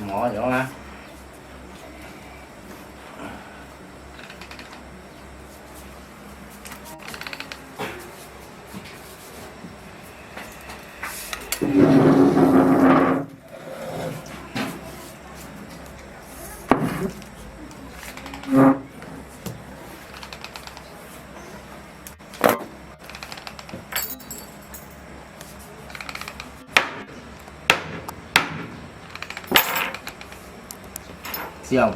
Mỏ vậy ha. Siang.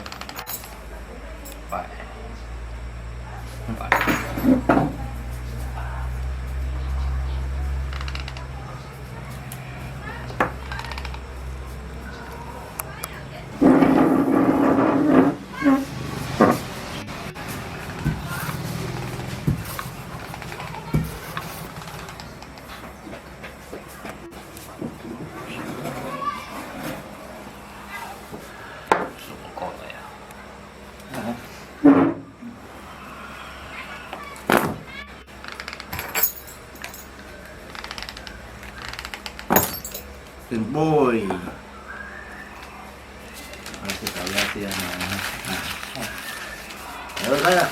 Phải. Phải. Từng bôi thì tạo ra tiền nhớ thấy à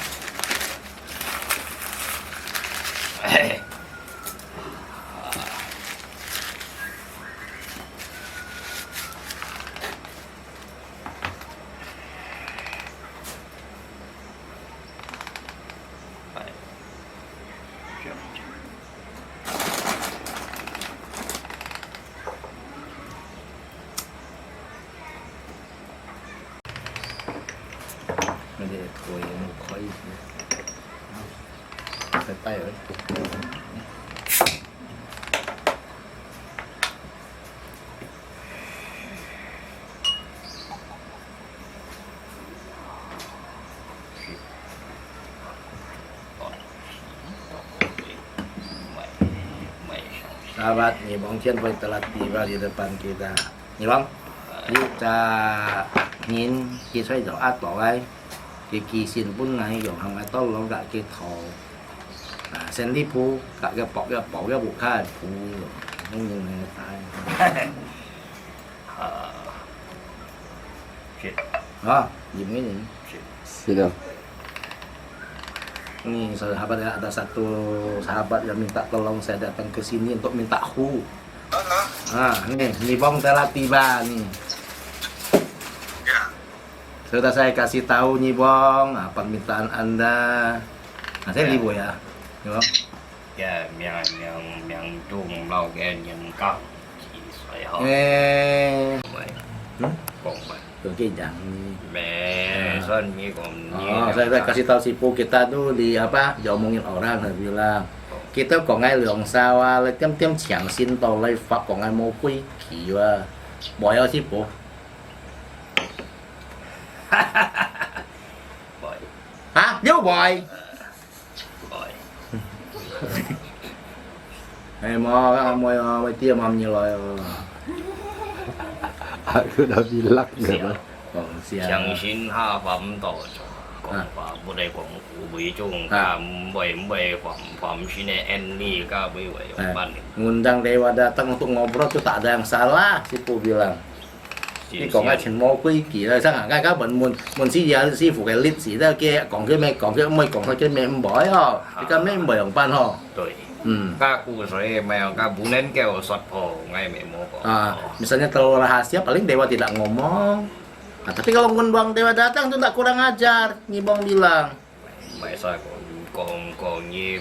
để thôi một khói phải tay rồi sahabat nih Bang Cian paling telah tiba di depan kita nih Bang kita nhìn kia xoay dầu át bỏ ai cái kỳ xin pun này dầu hàng ngày to nó gạ cái thò sen đi phu gạ cái bỏ cái bụng khai phu không như này tại đó dìm cái gì Sudah. Ini sahabat ya, ada satu sahabat yang minta tolong saya datang ke sini untuk minta hu. Nah, ini Bang telah tiba nih. Sudah saya kasih tahu nih Bang, permintaan Anda. Nah, saya libu ya. Bang. Ya, yang dung lau cái những con chỉ xoay họ. Còn mà. Oke, jangan. Son ini còn Saya kasih tahu si Pu kita tuh di apa diomongin orang, saya bilang kita có ngay lượng sao là tiêm chẳng xin tàu lấy pháp có ngay mô quy kỳ và bòi ở si Pu. Bòi. Hả? Nhớ bòi. Bòi. Hey, mau tiêm mầm như lời. Aku udah bilang gitu. Chẳng Chẳng xin hạ phẩm tổ 講話冇嚟講古會中㗎，唔會ความsini ini kah boleh Nah, ngundang dewa datang untuk ngobrol itu tak ada yang salah, Sipu bilang. Cái còn cái chuyện mô quy kỳ là sao hả? Cái mình sĩ giờ sư phụ cái lịch sử đó kia còn cái mấy còn cái mấy bỏi ho, cái mấy bỏi ông ban ho. Rồi. Các cụ saya memang các bulan kau sot po ngai memo po. Misalnya terlalu rahasia paling dewa tidak ngomong. Nah, tapi kalau ngundang dewa datang itu tak kurang ajar, Nyibong bilang. Masa còn như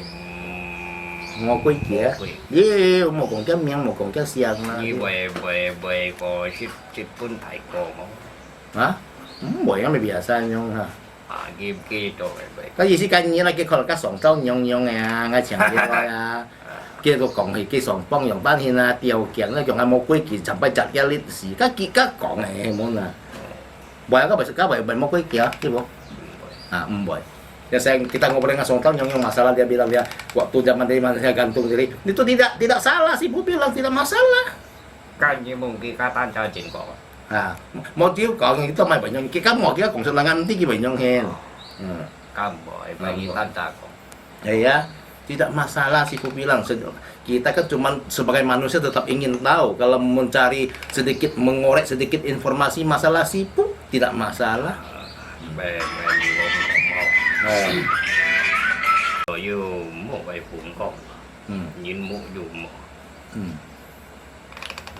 Ngô quy kia. Iya, một con cái miếng, một con cái xiang lah. như bề có chip pun phải có không? Hah? Bỏi kan biasa nyong ha. Gitu bề. Cái gì sih cái như là cái kalau cái sòng trâu nhong à, ngay chẳng cái thôi à. Kia có còn thì cái sòng bông nhong ban hiện là điều kiện nó còn một quy kỳ chẳng phải chặt cái lịch sử cái còn này muốn là. Bỏi các bỏi một quy kia, chứ bộ. Bỏi. Ya kita ngobrol dengan Songtao yang masalah dia bilang dia waktu zaman dari mana saya gantung diri itu tidak salah sih, Bu bilang tidak masalah. Cái như mungkin kata cacing kok. Mau dia còn itu mai banyak kita mau dia cũng selangan nanti banyak hen. Kamu bagi tanda kok. Ya, tidak masalah sih, Bu bilang. Kita kan cuma sebagai manusia tetap ingin tahu, kalau mencari sedikit mengorek sedikit informasi masalah Sipu tidak masalah. Rồi yêu một vài phụng con nhìn mũ dù một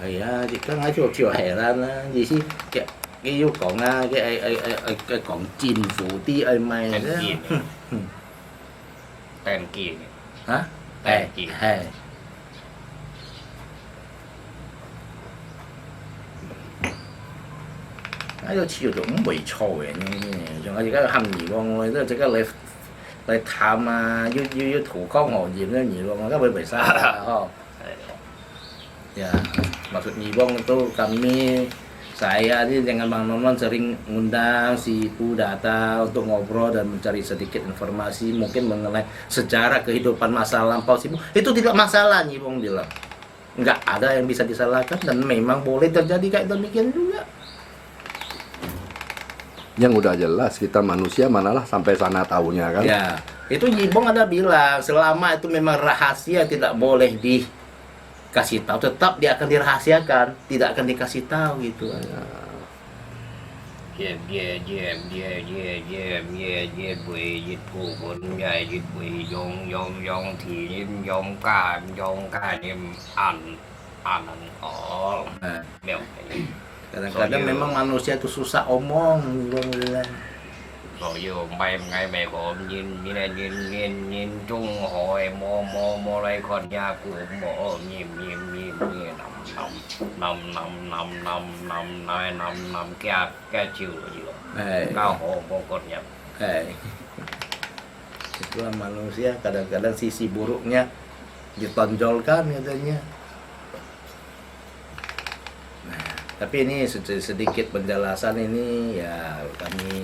thì có nói chiều hè ra gì chứ cái yêu còn cái còn chìm phủ ti ơi mày đó tên kia hả tên kia cái đó chiều cũng bị trôi nhưng mà cái hành gì con đó cái lại tham yêu thủ công ngồi gì đó nhiều con cái bị sao không ya maksud Nyibong itu kami saya ini dengan Bang Norman sering ngundang Sipu datang untuk ngobrol dan mencari sedikit informasi mungkin mengenai sejarah kehidupan masa lampau Sipu itu tidak masalah, Nyibong bilang nggak ada yang bisa disalahkan dan memang boleh terjadi kayak demikian juga. Yang udah jelas kita manusia manalah sampai sana taunya kan. Ya, itu Nyibong ada bilang selama itu memang rahasia tidak boleh dikasih tahu, tetap dia akan dirahasiakan, tidak akan dikasih tahu gitu. Bùi dịch phụ bốn dài dịch bùi dòng thì dòng ca niệm ăn mèo. Kadang-kadang memang manusia itu susah omong, Nyibong bilang. Rồi giờ mày ngày mẹ có nhìn chung hỏi mò lại con nhà của mò nhìn năm cái chiều rồi cao hồ con nhà. Itulah manusia, kadang-kadang sisi buruknya ditonjolkan katanya. Tapi ini sedikit penjelasan ini ya kami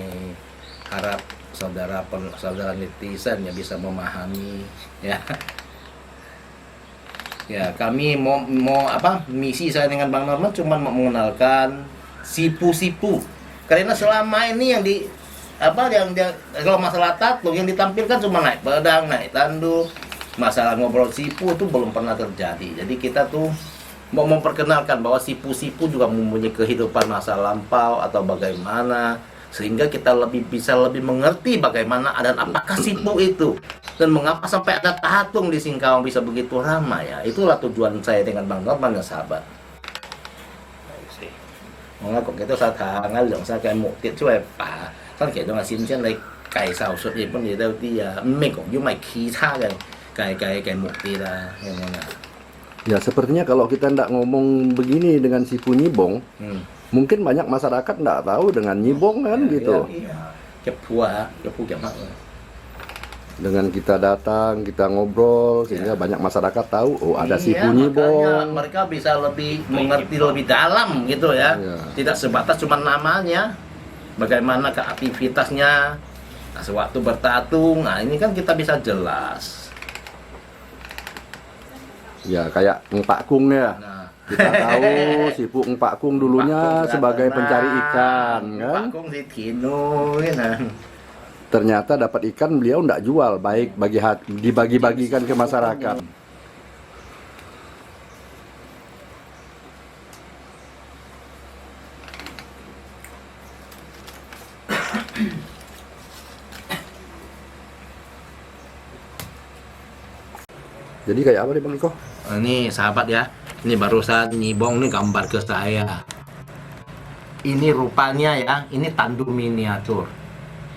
harap saudara netizen ya bisa memahami ya. Ya kami mau misi saya dengan Bang Norman cuma mau mengenalkan Sipu-Sipu. Karena selama ini yang yang kalau masalah takluk yang ditampilkan cuma naik pedang, naik tanduk. Masalah ngobrol Sipu itu belum pernah terjadi. Jadi kita tuh mau memperkenalkan bahwa Sipu-Sipu juga mempunyai kehidupan masa lampau atau bagaimana sehingga kita bisa lebih mengerti bagaimana dan apakah Sipu itu dan mengapa sampai ada tatung di Singkawang bisa begitu ramai ya. Itulah tujuan saya dengan Bang Norman ya sahabat. Kok kita saat hangal dong saya kayak một tiếtช่วยป่าท่านเขียนตรงxin trên đây cày xào xuất hiện vấn đề đầu tiên mình cũng như mày khí tha cái một tí là như thế. Ya sepertinya kalau kita ndak ngomong begini dengan Sipu Nyibong, mungkin banyak masyarakat ndak tahu dengan Nyibong kan gitu. Dengan kita datang, kita ngobrol sehingga banyak masyarakat tahu oh ada Sipu Nyibong. Mereka bisa lebih mengerti lebih dalam gitu ya. Tidak sebatas cuma namanya. Bagaimana aktivitasnya. Nah, sewaktu bertatung, nah ini kan kita bisa jelas. Ya kayak Pak Kung ya. Kita tahu Sipu Pak Kung dulunya sebagai pencari ikan kan. Pak Kung di Tino kan. ternyata dapat ikan beliau ndak jual, baik dibagi-bagikan ke masyarakat. Jadi kayak apa nih Bang Iko? Ini sahabat ya, ini barusan Nyibong nih gambar ke saya. Ini rupanya ya, ini tandu miniatur.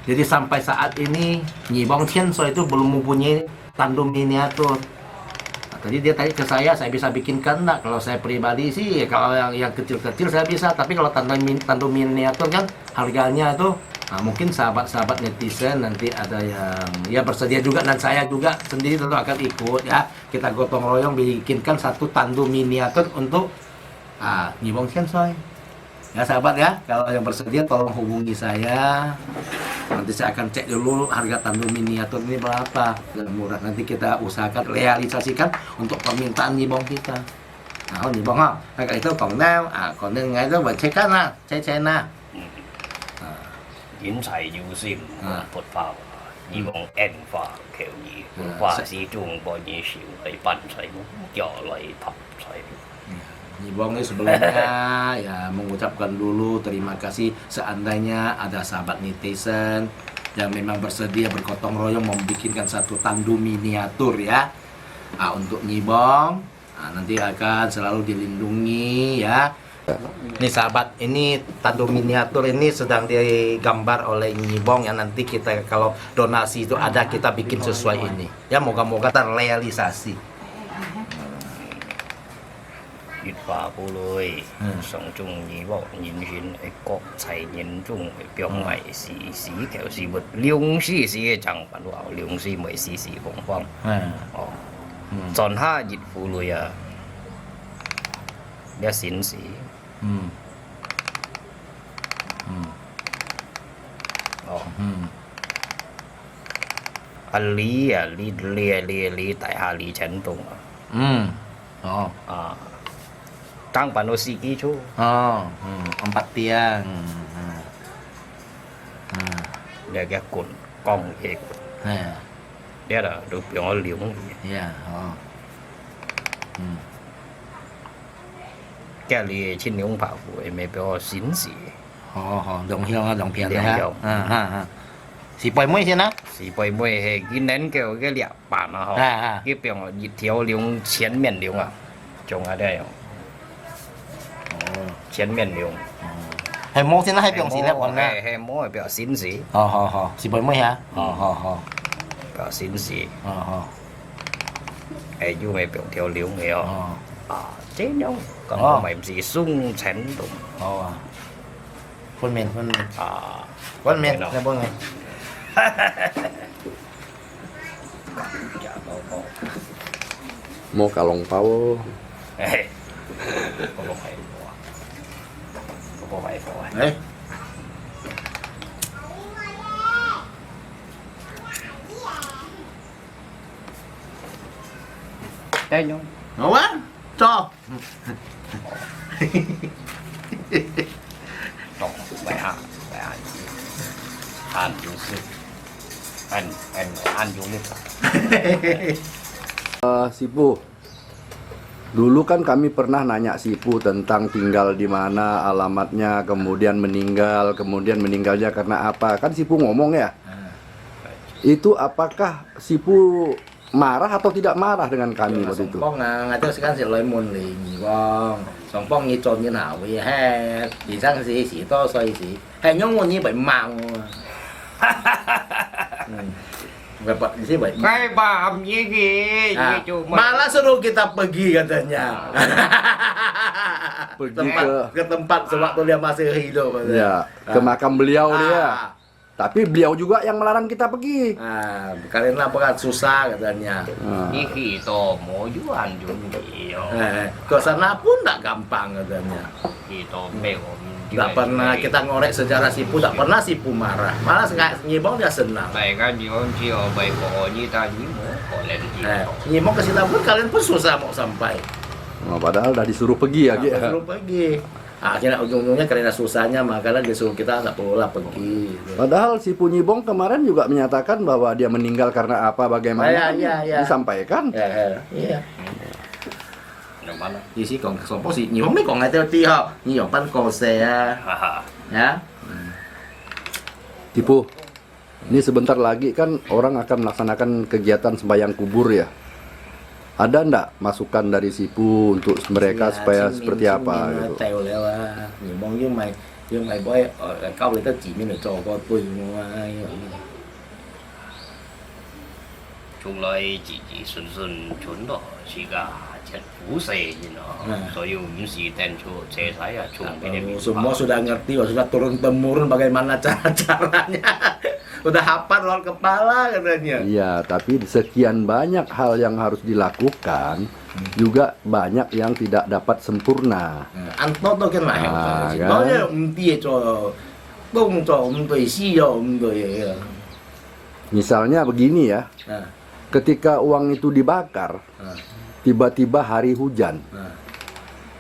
Jadi sampai saat ini Nyibong Tianso itu belum mempunyai tandu miniatur. Nah, tadi dia tanya ke saya bisa bikinkan enggak? Kalau saya pribadi sih, kalau yang kecil-kecil saya bisa, tapi kalau tandu miniatur kan harganya tuh, nah, mungkin sahabat-sahabat netizen nanti ada yang ya bersedia juga, dan saya juga sendiri tentu akan ikut ya. Kita gotong royong bikinkan satu tandu miniatur untuk Nyibong Tianso. Ya sahabat ya, kalau yang bersedia tolong hubungi saya. Nanti saya akan cek dulu harga tandu miniatur ini berapa. Dan murah, nanti kita usahakan realisasikan untuk permintaan Nyibong kita. Nah, Nyibong kayak itu konten, konten ngay itu buat cekan lah, cek-cek. 人才有心，不怕以往演化求义，化是中国人少嚟辦財，叫嚟拍財。 Nyibong ini sebelumnya ya mengucapkan dulu terima kasih seandainya ada sahabat netizen yang memang bersedia bergotong royong membikinkan satu tandu miniatur ya untuk Nyibong. Nanti akan selalu dilindungi ya. Ini sahabat, ini tandu miniatur ini sedang digambar oleh Nyibong yang nanti kita kalau donasi itu ada kita bikin sesuai ini ya, moga-moga terrealisasi. 越華部類，上中義務人選係國際人中嘅表藝時時就是活兩時時嘅長品話，兩時咪時時紅方。哦，盡下熱婦類啊，一閃時。哦。啊李啊李大下李程東啊。哦。啊。 Tang panosi kicu. Oh, 4 tiang. Dia cái cuộn cong cái dia là được biểu liễu. Dạ. Cái này trên liễu bảo phụ em biểu xin gì. Đồng hiếu đồng tiền đấy ha. Xì bồi mũi chứ nó. Xì bồi mũi hay cái nén cái liệp bản nó họ. Cái biểu một条liễu前面liễu à. Trông ở đây. 前面用，係摸先啦，係用時咧揾啦，係摸係比較閃時。好，是背妹嚇，好，比較閃時。係要咪比較條料嘅哦。這樣咁我咪唔是鬆程度。好啊，寬面。寬面，你幫你。Mau kalong pao. Kalau kayak Eh. Đây nhung. Ngon quá. Cho. Tổng bài hạ. Ăn dùng sức. Ăn dùng nước. Sipu, dulu kan kami pernah nanya Sipu tentang tinggal di mana, alamatnya, kemudian meninggalnya karena apa. Kan Sipu ngomong ya. Itu apakah Sipu marah atau tidak marah dengan kami waktu itu? Songpong ngatur sekarang si lôi môn lì Nyibong. Songpong như trộn như nào vậy ha? Thì sang si to xoay si. Hay nhung môn như vậy màu. Bapak di sini baik. Kayak paham gitu. Malah suruh kita pergi katanya. Pergi ke tempat sewaktu dia masih hidup. Ya, ke makam beliau dia. Tapi beliau juga yang melarang kita pergi. Kalian laporan susah katanya. Ini kita mau jualan juga. Ke sana pun tak gampang katanya. Kita mau. Tidak pernah kita ngorek sejarah Sipu, tidak pernah Sipu marah. Malah Nyibong dia senang. Baik kan Nyibong baik pokoknya tadi mau kalian Nyibong ke situ pun kalian pun susah mau sampai. Padahal udah disuruh pergi ya, Disuruh pergi. Akhirnya ujung-ujungnya karena susahnya makanya disuruh kita nggak perlu lah pergi. Gitu. Padahal si Punyibong kemarin juga menyatakan bahwa dia meninggal karena apa, bagaimana kan disampaikan. Iya. Yang mana? Ý思講上波時，如果咩講喺度啲嗬，你用翻個社啊， Haha. ya. Tipu, ini sebentar lagi kan orang akan melaksanakan kegiatan sembahyang kubur ya. Ada ndak masukan dari Sipu untuk mereka supaya seperti apa gitu? Tèo leo à, nhiều mong với mày bói ở câu người ta chỉ mình để cho con tôi mà.从来自自顺顺存落是个切苦世你know. So you mesti tentu saya cuma ini Semua sudah ngerti, sudah turun temurun bagaimana caranya. Udah hafal luar kepala katanya. Iya, tapi sekian banyak hal yang harus dilakukan, juga banyak yang tidak dapat sempurna. Anto tuh kan lah, kan? nói dia cho công cho tùy si cho tùy. Misalnya begini ya, Nah, ketika uang itu dibakar, nah, tiba-tiba hari hujan, nah.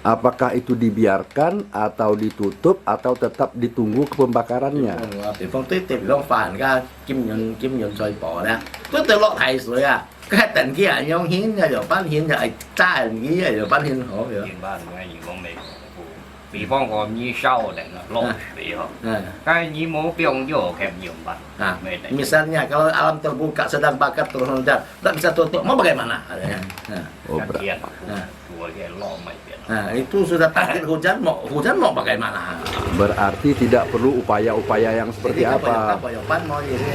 apakah itu dibiarkan atau ditutup atau tetap ditunggu ke pembakarannya? 比方啲地方發人家兼潤再播咧，都對落提水啊！佢係突然間用錢嘅，又班錢就係揸人嘅，又班錢好嘅。 trên ban ngay gì cũng mày bị phong còn như sau này là lo bị họ cái như muốn pion vô kèm nhiều bạn Nah, mày này misalnya kalau alam terbuka sedang bakar turun hujan, tidak bisa tutup, mau bagaimana? Nah, Oh, kan kian Nah. dua cái lo mày biết nah, itu sudah takdir hujan mau bagaimana? Berarti tidak perlu upaya-upaya yang seperti Jadi apa? apa yang pan mau jadi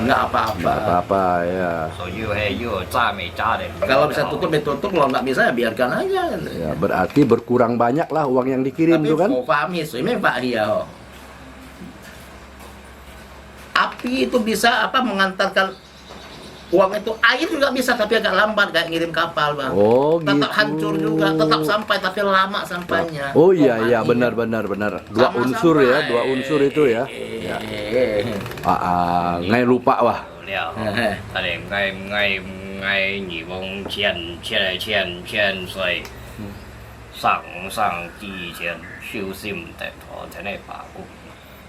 nggak apa-apa. Nggak apa-apa ya. so you hay you cha mày cha đấy Kalau bisa tutup ya tutup, kalau nggak bisa ya biarkan aja. Ya, berarti berkurang banyak lah uang yang dikirim Tapi tuh kan? Phổ Phạm thì suy memang Pak Hia. Api itu bisa apa mengantarkan uang itu, air juga bisa tapi agak lambat kayak ngirim kapal bang. Oh Tetap gitu. hancur juga, tetap sampai tapi lama sampainya. Oh iya iya Mati. benar. Dua Sama-sama. unsur ya, dua unsur itu ya. Ya. Ngai lupa wah. liệu ta để ngay nhị bông chen xoay sang chi chen siêu sim tại thọ thế này bà cũng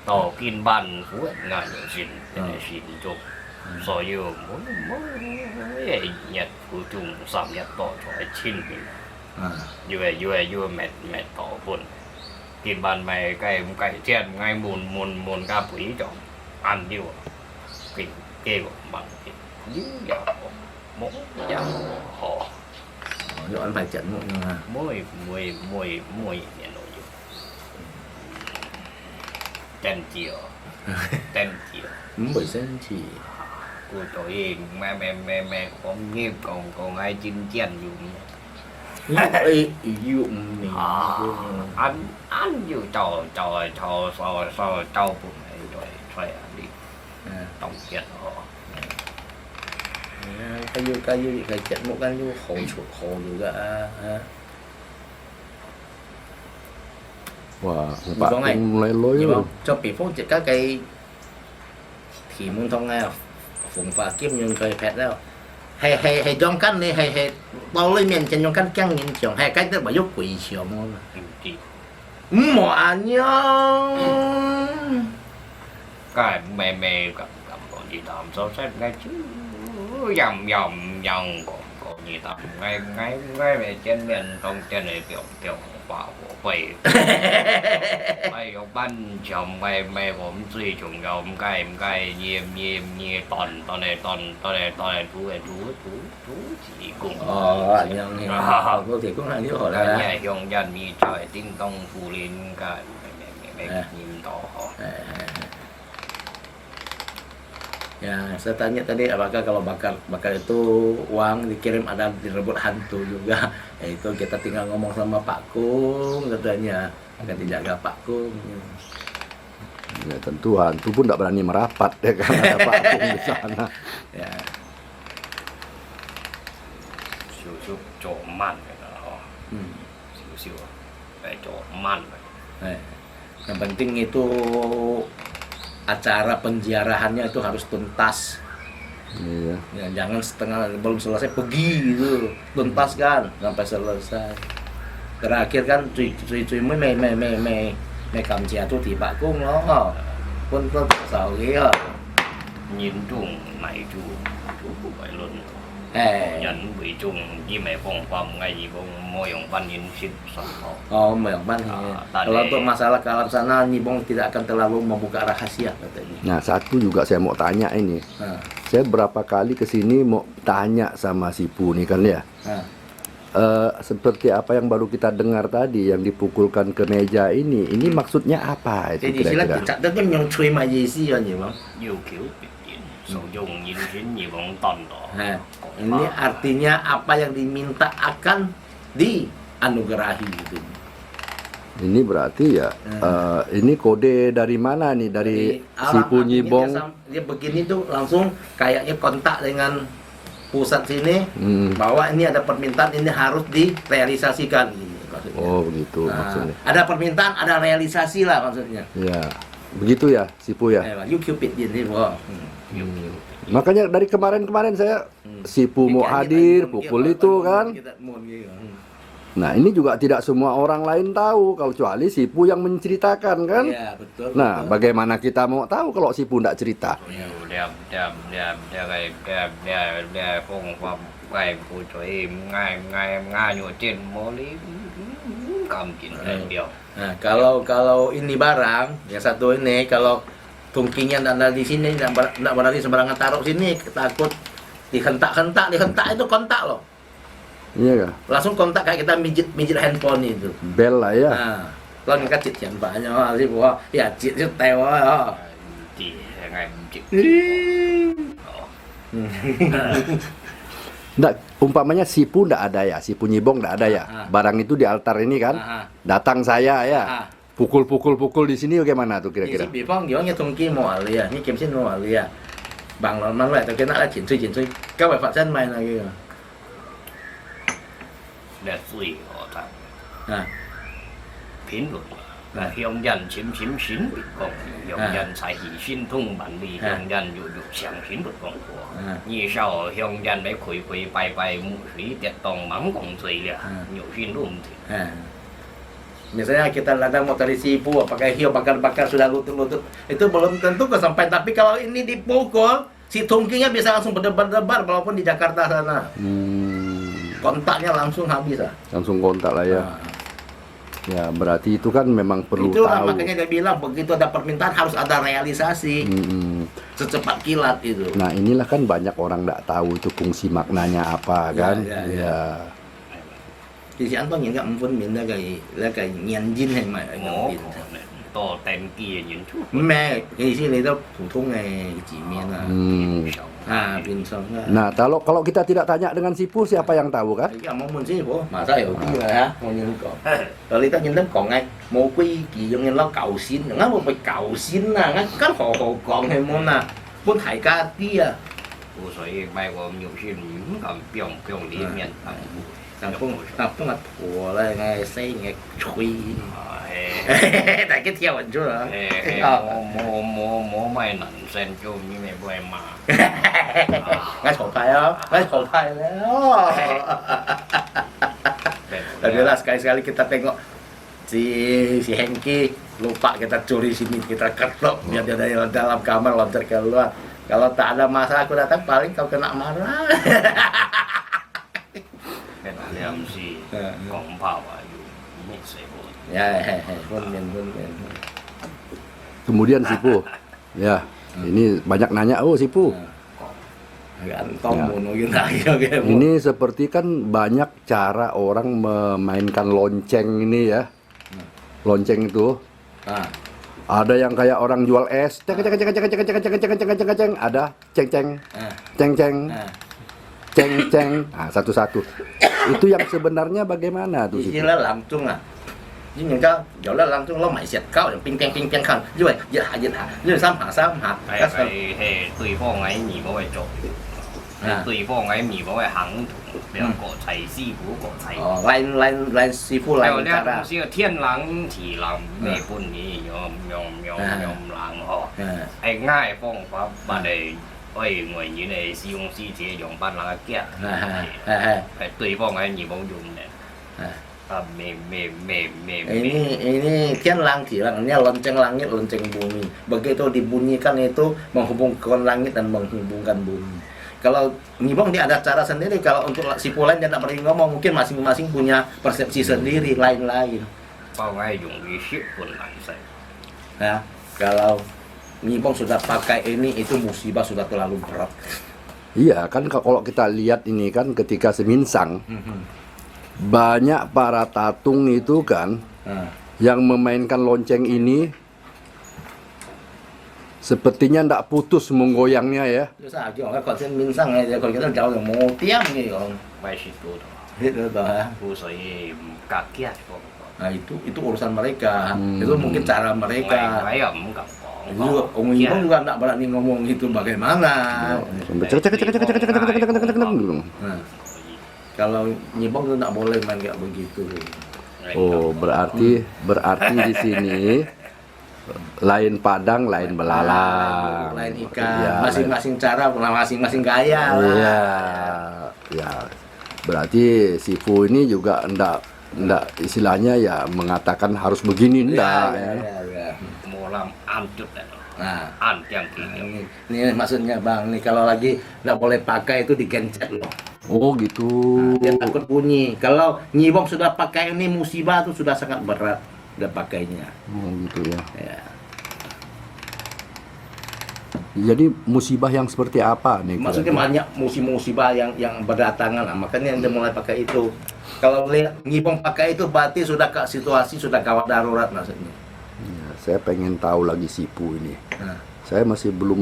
tàu kinh ban phú ngài nhiều xin thế này xin chụp so yêu muốn nhật của chúng sam nhật tỏ cho chín như vậy mẹ tỏ buồn kinh ban mày cái chen ngay muôn ca quý cho ăn nhiều kinh kêu bằng dưới giờ mỗi giờ họ Rồi anh phải chỉnh một nha. mỗi nhà nội dung tên chiều Bởi sinh chỉ của tụi mẹ con nghiêm còn ai chinh chèn dùng dụng mình anh dù trò trâu bụng này rồi phải đi tổng kết họ cái du phải chỉnh một cái du khổ juga. Wah, Như Pak vâng này, cũng mulai lối như rồi. vâng, cho bị phong chỉ các cái thì muốn thông ngay phụng phà kiếm nhưng cây phẹt đâu hay trong căn đi hay bao lấy miền trên trong căn căng nhìn trường hay cách tức bảo giúp quỷ chiều môn thì mỏ nhau cái mẹ cầm còn gì tạm so xét ngay chứ dầm còn gì tạm ngay về trên miền trong trên này kiểu bảo của quầy mày ông ban chồng màyผมsuy chung ông cái nhiều toàn chú chỉ cùng anh có thể cũng là những hỏi cái là nhà dòng dân mi trời tinh tông phù lên cái mẹ nhìn tỏ họ ya saya tanya tadi apakah kalau bakar itu uang dikirim ada direbut hantu juga ya itu kita tinggal ngomong sama Pak Kung katanya akan dijaga Pak Kung Ya tentu hantu pun tidak berani merapat ya kan ada Pak Kung di sana. ya siêu chỗ man cái đó siêu cái chỗ man yang penting itu acara penziarahannya itu harus tuntas. Iya. Ya, jangan setengah belum selesai pergi gitu. Tuntas kan sampai selesai. terakhir kan cuy mấy cầm chè tôi thì bạn cũng nó quân quân sợ ghê à nhìn chung này chú phải luôn eh nhận bị chung như mẹ phong phong ngày gì phong môi yang pan nhìn xin sẵn thọ oh memang tadi- kalau untuk masalah ke alam sana Nibong tidak akan terlalu membuka rahasia katanya. Nah, satu juga saya mau tanya ini. Nah, Saya berapa kali ke sini mau tanya sama si Pu nih kan ya. nah. Seperti apa yang baru kita dengar tadi yang dipukulkan ke meja ini maksudnya apa itu Jadi silat kira-kira? chặt đất cái nhông chui mà gì xí rồi nhiều không? yêu kiểu biệt diện sử dụng nhìn xin nhiều bóng tòn đó Nah, ini artinya apa yang diminta akan dianugerahi gitu. Ini berarti ya ini kode dari mana nih dari si Pu artinya Nyibong? dia begini tuh langsung kayaknya kontak dengan pusat sini bahwa ini ada permintaan ini harus direalisasikan ini maksudnya. Oh begitu Nah, maksudnya. ada permintaan ada realisasi lah maksudnya. Ya begitu ya si Pu ya. You Cupid ini boh. yêu kiểu Makanya dari kemarin-kemarin saya si Pu mau Kayak hadir kita- pukul kita- itu kan. kita mau gitu. Nah ini juga tidak semua orang lain tahu kalau kecuali si Pu yang menceritakan kan. Iya, betul. Nah betul. bagaimana kita mau tahu kalau si Pu tidak cerita? nhiều đẹp phong phong ngày của cho em ngay nhổ trên mô lý cầm kín điều Nah, kalau ini barang, yang satu ini kalau tungkinya tidak ada di sini, tidak berarti sembarangan taruh sini, takut dihentak itu kontak loh. Iya kah? Langsung kontak kayak kita mijit handphone itu. Bel lah ya. Nah, lo ngkat cit yang banyak sih gua, ya cit itu tewa. Ya. thì ngày chịu Nggak, umpamanya si Pu nggak ada ya, si Pu Nyibong nggak ada ya. Barang itu di altar ini kan. Ah, Datang saya ya. ah. Pukul di sini bagaimana tuh Thì kira-kira? bị phong kiểu như thông kia mỏ lìa, như kiếm xin mỏ lìa. Bằng nó mang lại tôi cái nãy là chuyển suy. Các bài phạt chân mày là cái đẹp suy họ thật à, phiến luật là hiông dân chiếm xin bị công hiông dân sai hỷ xin thung bản đi hiông dân dụ dụ chẳng xin luật công của như sau hiông dân đấy khuy bay mũ khí tiệt tòng mắm công suy lìa nhụ xin luôn thì à. Misalnya kita ladang motor sipu, pakai hiu bakar-bakar sudah lutut-lutut, itu belum tentu kesampaian. Tapi kalau ini dipukul, si tungkinya bisa langsung berdebar-debar walaupun di Jakarta sana. Kontaknya langsung habis lah. Langsung kontak lah ya. Nah, Ya berarti itu kan memang perlu itulah tahu. makanya dia bilang begitu ada permintaan harus ada realisasi secepat kilat itu. Nah inilah kan banyak orang nggak tahu itu fungsi maknanya apa kan. Ya. Ya. Thì anh có những cái ông phân miệng là cái nhận dinh hay mà nhận ngó dinh. to tên kia nhìn chút Mẹ cái gì này đâu phổ thông này chỉ miệng là pin xong là. Nah kalau kita tidak tanya dengan si Pu siapa yang tahu kan? Cái mong muốn gì bố mà sao hiểu kia là ha, mau nhìn cỏ. Rồi ta nhìn đến còn ngay, một quy kỳ giống như nó cầu xin, nó một phải cầu xin là nó cắt hồ còn hay món là muốn thải ca tia. của sợi bay của nhiều xin cầm piong lý miền Thằng không là thua là ngày xây ngày chui. Tại cái theo anh chú rồi. mua mày nặng sen chung như mày bơi mà Ngay thổ thai đó, ngay thổ thai đó. Dan jelas sekali-sekali kita tengok si Hengki lupa kita curi sini, kita ketok biar dia dari dalam kamar loncat keluar. Kalau tak ada masalah aku datang paling kau kena marah. cái làm gì còn bảo à mình sẽ buồn Ya, pun. Kemudian si Pu, ya ini banyak nanya si Pu. Gantong Ya. mono gitu. Ini seperti kan banyak cara orang memainkan lonceng ini ya. Lonceng itu Ah, ada yang kayak orang jual es, ceng ceng ceng ceng ceng ceng ceng ceng ceng ceng ceng, ada ceng ceng ceng ceng ceng ceng, nah satu-satu. Itu yang sebenarnya bagaimana tuh? Như là làm chung à. Như những cái kiểu là làm chung lo mày xẹt cao ping ping khăn. Như vậy, giật hạ. Như sam hạ. hay hay对方ấy nhỉ bảo vệ chỗ对方ấy nhỉ bảo vệ hàng比较国菜師傅國菜 Oh, lain sư phụ 還有 lain 呢 cara. 是個天冷地冷咩半年用冷呵，係啱方法，我哋喂外面嘅使用師姐用班冷嘅夾，係對方嘅義務用嘅， Ini Tian Lang Tiang, ini lonceng langit, lonceng bumi. Begitu dibunyikan itu menghubungkan langit dan menghubungkan bumi. Kalau Nibong dia ada cara sendiri. Kalau untuk si Pulen dia tidak berani ngomong, mungkin masing-masing punya persepsi sendiri, lain-lain. Ya, kalau Nibong sudah pakai ini, itu musibah sudah terlalu berat. Iya kan, kalau kita lihat ini kan ketika Seminsang banyak para tatung itu kan yang memainkan lonceng ini sepertinya ndak putus menggoyangnya ya. Terus aja orang kalau Seminsang aja, kalau kita jauh mau tiang nih orang. Itu dah. Nah itu urusan mereka. Itu mungkin cara mereka. Itu Om Nibong juga nggak berani ngomong itu bagaimana. Nah, kalau Nibong itu nggak boleh main kayak begitu. Oh, berarti di sini lain padang, lain belalang, lain ikan, ya, masing-masing cara, masing-masing gaya lah. Iya, ya. Berarti si Fu ini juga ndak istilahnya ya mengatakan harus begini ndak ya. Nah, ini maksudnya Bang, nih kalau lagi nggak boleh pakai itu digencet loh. Oh gitu. Nah, dia takut bunyi. Kalau Nibong sudah pakai ini musibah itu sudah sangat berat udah pakainya. Oh gitu ya. Ya. Jadi musibah yang seperti apa nih? Maksudnya banyak musibah yang berdatangan lah. Makanya dia mulai pakai itu. Kalau lihat Nibong pakai itu berarti sudah ke situasi sudah gawat darurat maksudnya. Ya, saya pengen tahu lagi Sipu ini. Nah. Saya masih belum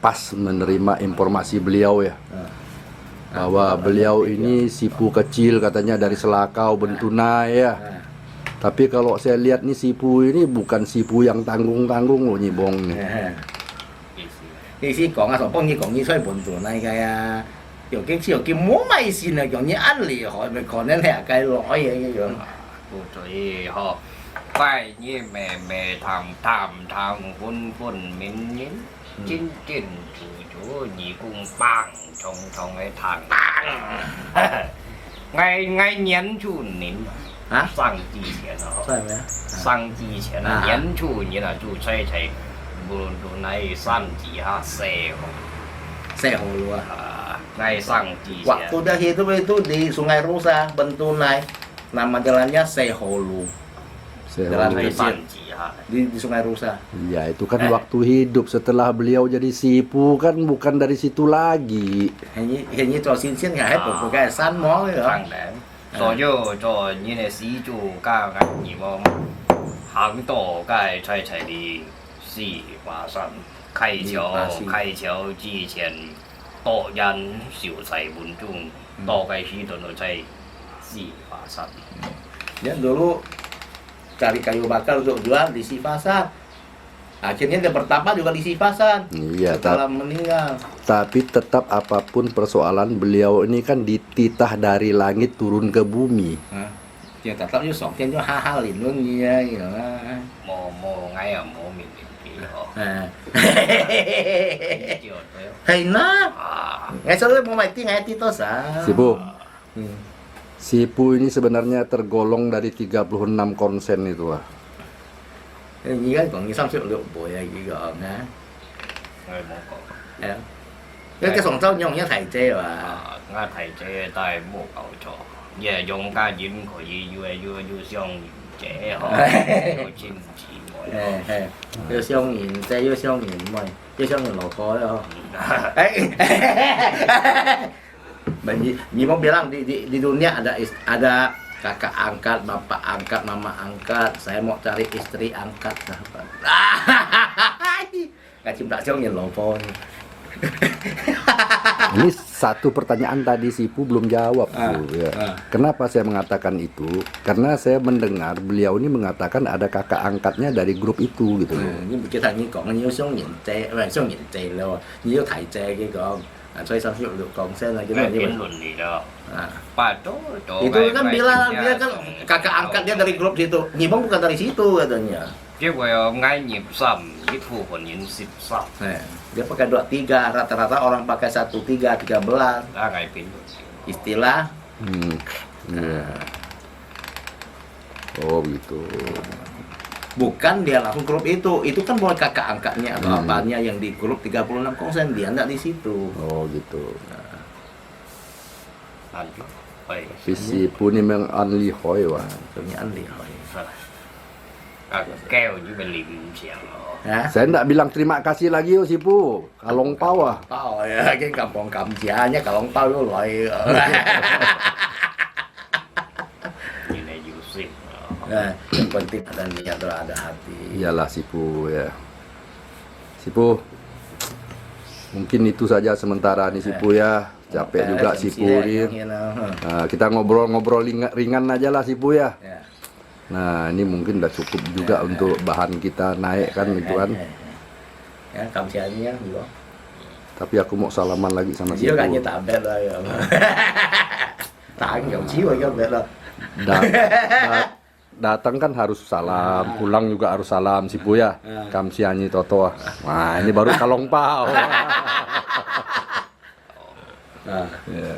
pas menerima informasi beliau ya. Bahwa beliau ini Sipu kecil katanya dari Selakau Bentuna ya. Tapi kalau saya lihat nih Sipu ini bukan Sipu yang tanggung-tanggung loh Nibong nih. Ý思講啊，同幫你講呢出去本土那個啊，有幾冇咪線啊，講你按厲害咪講你係計攞嘢嘅樣。拜你妹妹堂昏明明，真主你公棒重的堂ngay年初年啊上之前啊，係咪啊？上之前啊，年初年啊，就吹無論到嚟上之下Saya hulu ah. ngay sang之前。 Waktu dah hidup itu di Sungai Rusa, Bentunai. Nama jalannya Seholu. Jalan Saya kecil di Sungai Rusa. ya itu kan waktu hidup, setelah beliau jadi Sipu kan bukan dari situ lagi. Hình như trò xin nggak hết một cái san mó rồi. 當然，所有做你的始祖甲銀義望行道甲吹的四華山開橋之前，多人小齊門中，多計士頓到吹四華山。 Dia dulu cari kayu bakar untuk jual di Sifasan. Akhirnya dia bertapa juga di Sifasan. Iya, setelah meninggal. Tapi tetap apapun persoalan beliau ini kan dititah dari langit turun ke bumi. Dia tetap như sổng thiên cho ha liền luôn như vậy đó. Mô ngay ở mô mình kỳ họ. Hay nó. Ngày sau mau mati ngày tito sa. Sipu. Sipu ini sebenarnya tergolong dari 36 konsen itu ah. Như cái còn như 36 buổi gì gọi nè. Người mô cổ. Cái sổng châu nhung như thầy chê mà. Nga thầy chê tại mô cầu cho. Ye dùng ca dính của yu xiong chế họ. Yu chim chỉ môi. Yu xiong nhìn chê yu xiong nhìn môi. Yu xiong nhìn lò khó đó. Nibong bilang di dunia ada kakak angkat, bapak angkat, mama angkat. Saya mau cari istri angkat, sahabat. Nggak cinta siang nhìn lò phô. Ini satu pertanyaan tadi Sipu belum jawab tuh, ya. Kenapa saya mengatakan itu? Karena saya mendengar beliau ini mengatakan ada kakak angkatnya dari grup itu gitu loh. Ini kita ini講要雙人借，唔係雙人借咯，要提借嘅講，所以首先要講聲啦，kita Ini pun tidak. Itu kan bilang dia kan kakak angkat dia dari grup situ. Nibong bukan dari situ katanya. Chứ vừa ngay nhịp sầm cái thu của những xịp sầm Dia pakai 23, rata-rata orang pakai 13, 13. ra ngày pin Istilah Iya. Oh gitu. Bukan dia langsung grup itu kan boleh kakak angkatnya atau apanya yang di grup 36%, dia enggak di situ. Oh gitu. Lanjut. Baik. Si Pu ni memang anli hoi wah. Punya Andi. Keo juga lim siang. Ya. Saya enggak bilang terima kasih lagi si Pu. Kalong pau ah. Tahu ya, cái kampung Kamsianya kalau tahu loy. Ini Yusuf. Nah, yang penting ada niat dan ada hati. Iyalah si Pu ya. Si Pu. Mungkin itu saja sementara nih si Pu ya. Capek juga si Pu ini. Nah, kita ngobrol-ngobrol ringan aja lah si Pu ya. Ya. Nah, ini mungkin udah cukup juga untuk bahan kita naik kan itu kan. Ya, Kamsianya juga. Tapi aku mau salaman lagi sama si Dia Pu. kan nyeta bet lah ya. Tangan jauh ciu aja bet lah. Datang kan harus salam, pulang juga harus salam si Pu ya. Kamsianyi Toto. Wah, ini baru kalong pau. Nah, Ya.